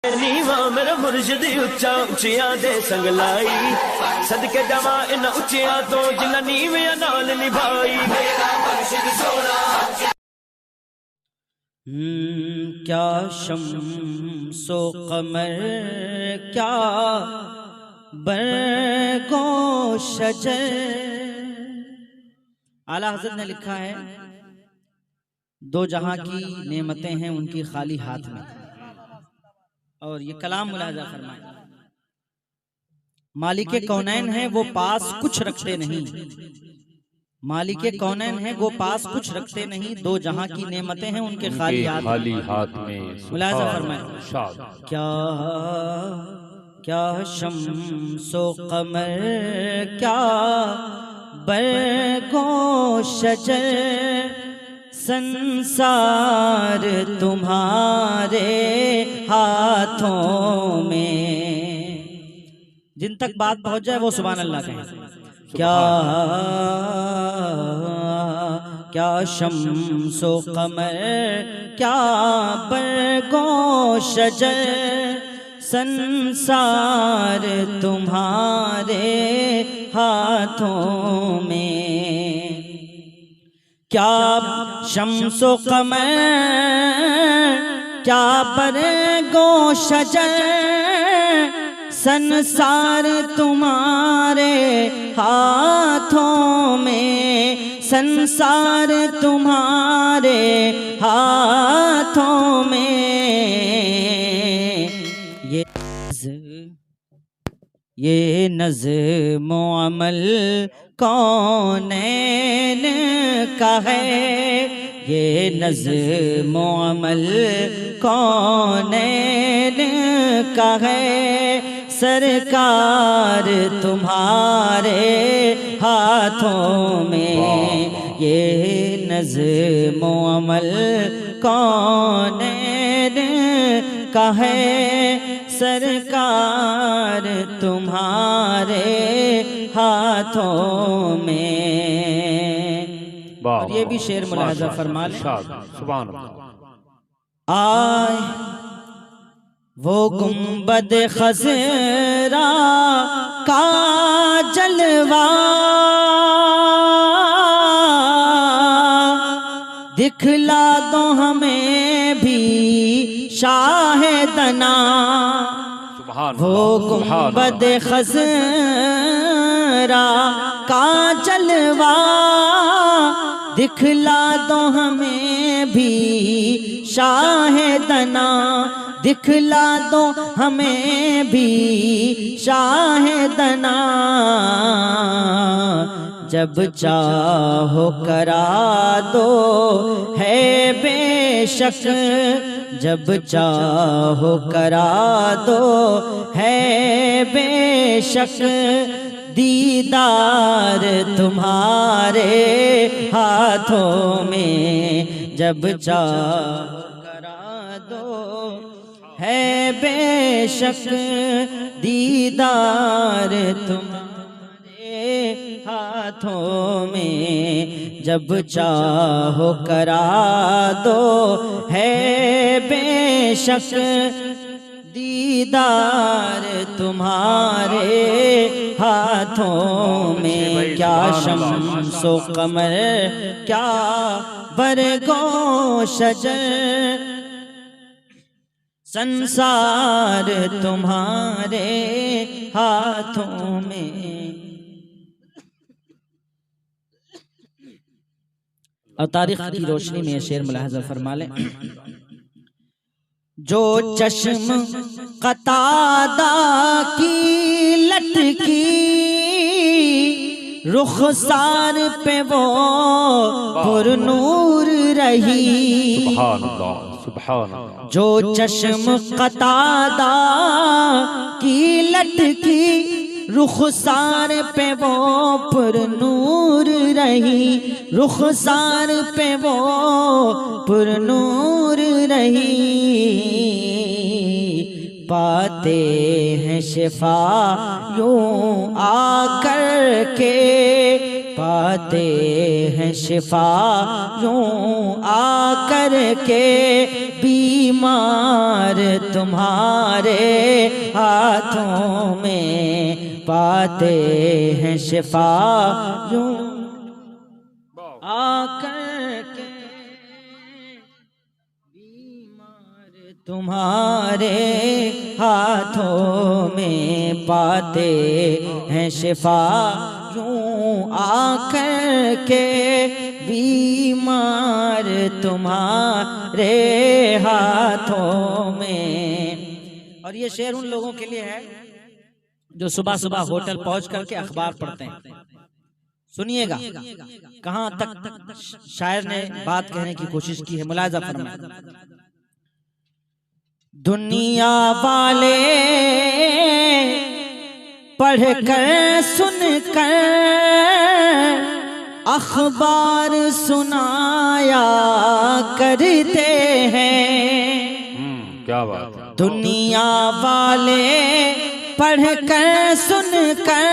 नीवा मेरा मुर्शिद उच्चा उचिया दे संग लाई सदके जावा इन उचिया तो जिन्ना नीवे नाल निभाई मेरा मुर्शिद सोना। क्या शम्सो कमर क्या बरगो शजर। आला हज़रत ने लिखा है, दो जहां की नेमतें हैं उनकी खाली हाथ में। और ये कलाम मुलाजा फरमाए, मालिके कौनैन है वो पास कुछ रखते नहीं, मालिके कौनैन है वो पास कुछ रखते नहीं, दो जहां की नेमतें हैं उनके खाली हाथ में। मुलाजा फरमाए, क्या क्या शम्सो कमर क्या बरगो शजर, संसार तुम्हारे हाथों में। जिन तक बात पहुंच जाए वो सुभान अल्लाह कहें। क्या क्या शम्सो कमर क्या बरगो शजर, संसार तुम्हारे हाथों में। क्या शम्सो कमर क्या बरगो शजर, संसार तुम्हारे हाथों में, संसार तुम्हारे हाथों में। ये नज़्म अमल कौनैन का है, ये नज़्म अमल कौनैन का है, सरकार तुम्हारे हाथों में। ये नज़्म अमल कौनैन का है, सरकार तुम्हारे हाथों में। और ये भी शेर मुलाहजा फरमा ले, सुभान अल्लाह। आए वो गुंबद खज़रा का जलवा, दिखला दो हमें भी शाहिदना। वो गुंबद खज़रा का जलवा, दिखला दो हमें भी शाहिदना, दिखला दो हमें भी शाहिदना। जब चाहो करा दो है बेशक, जब चाहो करा दो है बेशक, दीदार तुम्हारे हाथों में। जब चाहो करा दो है बेशक, दीदार तुम्हारे हाथों में। जब चाहो करा दो है बेशक, दीदार तुम्हारे हाथों में। क्या शम्सो कमर क्या बरगो शजर, संसार तुम्हारे हाथों में। और तारीख की रोशनी में शेर मुलाहजा फरमा ले, जो चश्म कतादा की लटकी, रुखसार पे वो पुरनूर रही। सुभान अल्लाह, सुभान अल्लाह। जो चश्म कतादा की लटकी, रुखसार पे वो पुरनूर रही, रुखसार पे वो पुरनूर रही। पाते हैं शिफा यूं आकर के, पाते हैं शिफा यूं आकर के बीमार तुम्हारे हाथों में पाते हैं शिफा यूं आकर के बीमार तुम्हारे हाथों में पाते हैं शिफा यूं आकर के बीमार तुम्हारे हाथों में। और ये शेर उन लोगों के लिए है जो सुबह सुबह होटल पहुंच करके अखबार पढ़ते हैं। सुनिएगा कहां तक शायर ने बात कहने की कोशिश की है, मुलाहिजा फरमाएं। दुनिया वाले पढ़कर सुनकर अखबार सुनाया करते हैं। क्या बात है। दुनिया वाले पढ़कर सुनकर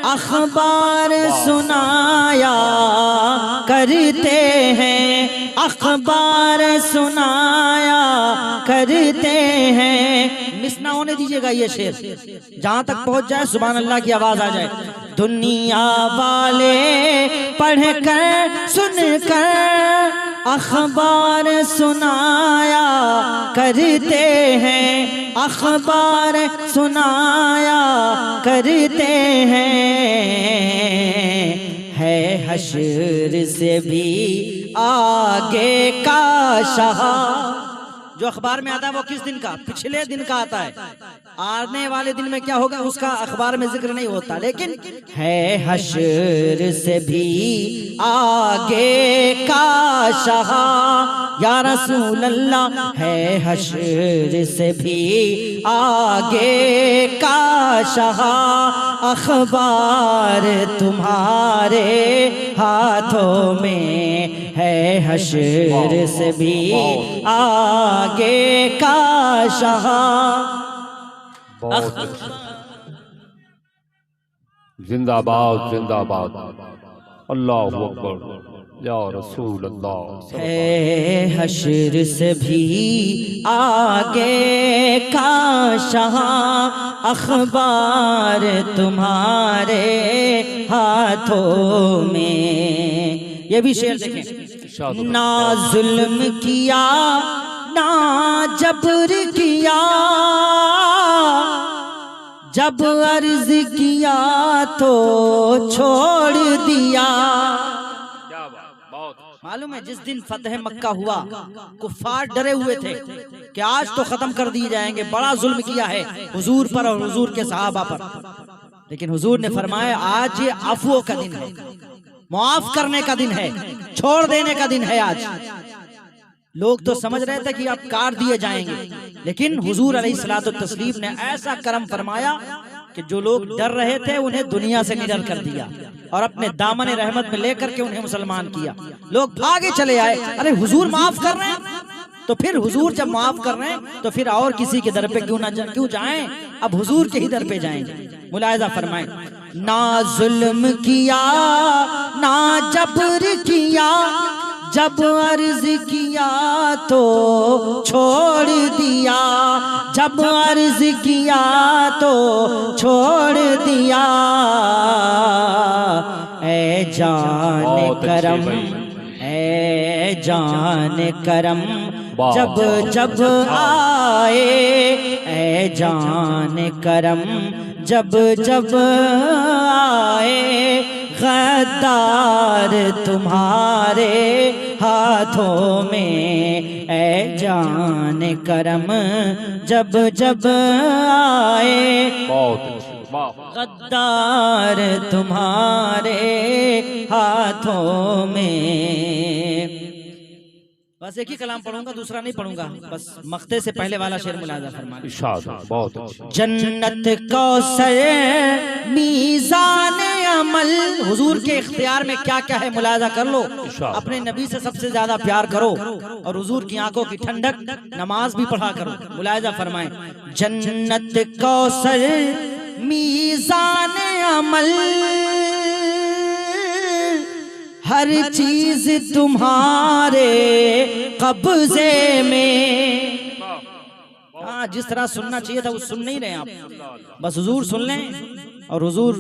अखबार सुनाया करते हैं, अखबार सुनाया करते हैं। मिस ना होने दीजिएगा ये शेर, जहां तक पहुंच जाए सुभान अल्लाह की आवाज आ जाए। दुनिया वाले पढ़कर सुनकर अखबार सुनाया करते हैं, अखबार सुनाया करते हैं। है हश्र से भी आगे का शाह, जो अखबार में आता है वो किस दिन का? पिछले दिन का आता है। आने वाले दिन में क्या होगा उसका अखबार में जिक्र नहीं होता, लेकिन है हश्र से भी आगे का शाह या रसूल अल्लाह, है हश्र से भी आगे का शाह। अखबार तुम्हारे हाथों में है, हश्र से भी आगे का शाह। जिंदाबाद जिंदाबाद, अल्लाहु अकबर या रसूल अल्लाह। है हश्र से भी आगे का शाह, अखबार तुम्हारे हाथों में। ये भी शेर देखें। ना जुल्म किया ना जबर किया, जब अर्ज किया तो छोड़ दिया। मालूम है जिस दिन फतह मक्का हुआ कुफ्फार डरे हुए थे कि आज तो खत्म कर दिए जाएंगे, बड़ा जुल्म किया है हुजूर पर और हुजूर के सहाबा पर। लेकिन हुजूर ने फरमाया आज ये अफ़्वो का दिन है, मुआफ करने का दिन है, छोड़ देने का दिन है आज। लोग तो समझ रहे थे कि अब काट दिए जाएंगे, लेकिन हुजूर अलैहिस्सलातु तस्लीम ने ऐसा करम फरमाया कि जो लोग डर रहे थे उन्हें दुनिया से निडर कर दिया और अपने दामन रहमत में लेकर के उन्हें मुसलमान किया। लोग भागे चले आए, अरे हुजूर माफ कर रहे हैं, तो फिर हुजूर जब माफ कर रहे हैं तो फिर और किसी के दर पे क्यों जाएं, अब हुजूर के ही दर पे जाएंगे। मुलाहिजा फरमाएं। ना जुल्म किया ना जबर किया, जब अर्ज किया तो छोड़ दिया, जब अर्ज किया तो छोड़ दिया। ऐ जान करम, ऐ जान करम जब जब आए, ऐ जान करम जब जब आए। गद्दार तुम्हारे हाथों में, ऐ जान करम जब जब आए। गद्दार तुम्हारे हाथों में। बस एक ही कलाम पढ़ूंगा, दूसरा नहीं पढ़ूंगा, बस मक्ते से पहले वाला शेर मुलाहिजा फरमाइए। बहुत अच्छा। जन्नत कौसर मीज़ान अमल, हुजूर के इख्तियार में क्या क्या है मुलाहिजा कर लो। अपने नबी से सबसे ज्यादा प्यार करो और हुजूर की आंखों की ठंडक नमाज भी पढ़ा करो। मुलाहिजा फरमाएं। जन्नत कौसर मीज़ान अमल, हर चीज तुम्हारे कब्जे में। हाँ, जिस तरह सुनना चाहिए था वो सुन नहीं रहे आप, बस हुजूर सुन लें और हुजूर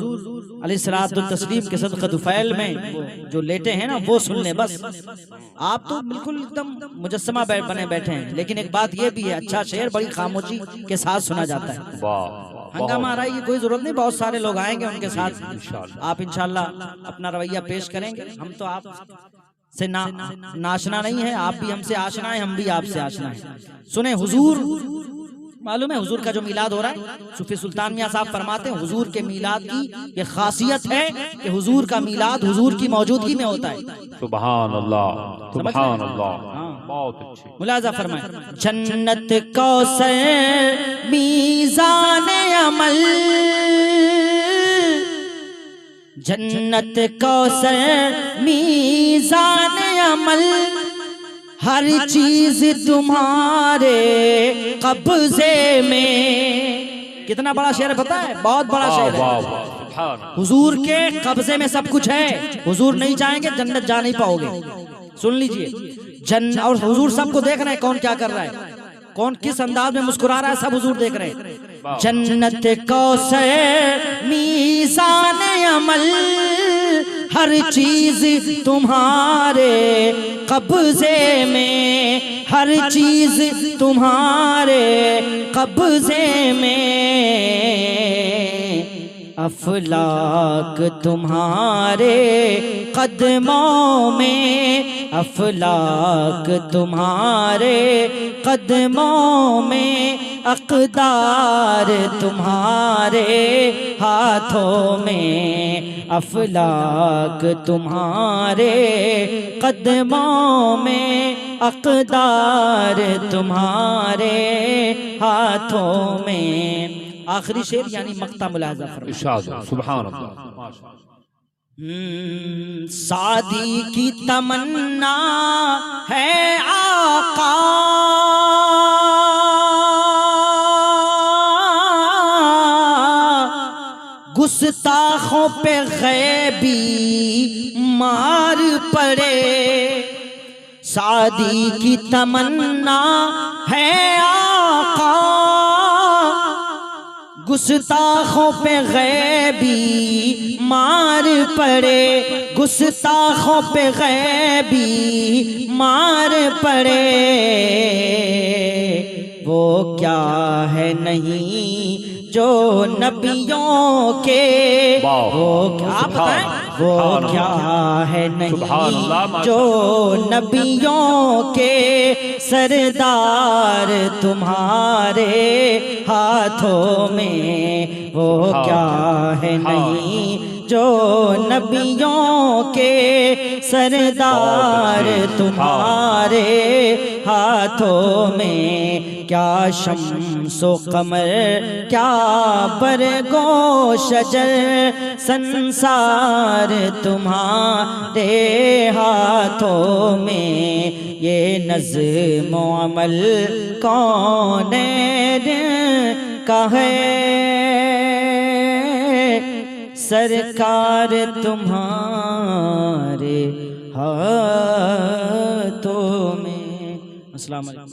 अलैहिस्सलातु तस्लीम के सदक़त दुफैल में जो लेटे हैं ना वो सुन लें बस। आप तो बिल्कुल एकदम मुजस्समा बने बैठे हैं। लेकिन एक बात ये भी है, अच्छा शेर बड़ी खामोशी के साथ सुना जाता है। हंगामा आ रहा है, ये कोई जरूरत नहीं, बहुत सारे लोग आएंगे उनके साथ आप इंशाल्लाह अपना रवैया पेश करेंगे। हम तो आप से नाचना नहीं है, आप भी हमसे आशना है, हम भी आपसे आशना है। सुने हुजूर, मालूम है हुजूर का जो मिलाद हो रहा है, सूफी सुल्तान मियां साहब फरमाते हैं हुजूर के मिलाद की ये खासियत है कि हुजूर का मिलाद हुजूर की मौजूदगी में होता है। सुभान अल्लाह, सुभान अल्लाह, बहुत अच्छी। मुलाजा फरमाए, जन्नत कौसर मीज़ान अमल, जन्नत कौसर मीज़ान अमल, हर चीज तुम्हारे कब्जे में। कितना बड़ा शेर पता है, बहुत बड़ा शेर है। हुजूर के कब्जे में सब कुछ है। हुजूर नहीं जाएंगे जन्नत जा नहीं पाओगे। सुन लीजिए, और हुजूर सबको देख रहे हैं कौन क्या कर रहा है, कौन किस अंदाज में मुस्कुरा रहा है, सब हुजूर देख रहे हैं। जन्नत कौसर मीज़ान अमल, हर चीज तुम्हारे कब्जे में, हर चीज तुम्हारे कब्जे में। अफलाक तुम्हारे कदमों में, अफलाक तुम्हारे कदमों में, अक़दार तुम्हारे हाथों में, अफलाक तुम्हारे कदमों में, अक़दार तुम्हारे हाथों में। आखिरी शेर यानी मक्ता मुलाज़ा फरमाइए। सुभान अल्लाह। सादी की तमन्ना है आका, गुस्ताखों पे गैबी मार पड़े। सादी की तमन्ना है आका, गुस्ताखों पे गैबी मार पड़े, गुस्ताखों पे गैबी मार पड़े। वो क्या है नहीं जो नबियों के, वो क्या बताएं, वो क्या है नहीं जो नबियों के, सरदार तुम्हारे हाथों में। वो क्या है नहीं जो नबियों के, सरदार तुम्हारे हाथों में। क्या शम्सो कमर, क्या बरगो शजर, संसार तुम्हारे हाथों में। ये नज़्म अमल कौनैन का है, सरकार तुम्हारे हाथों में। अस्सलाम वालेकुम।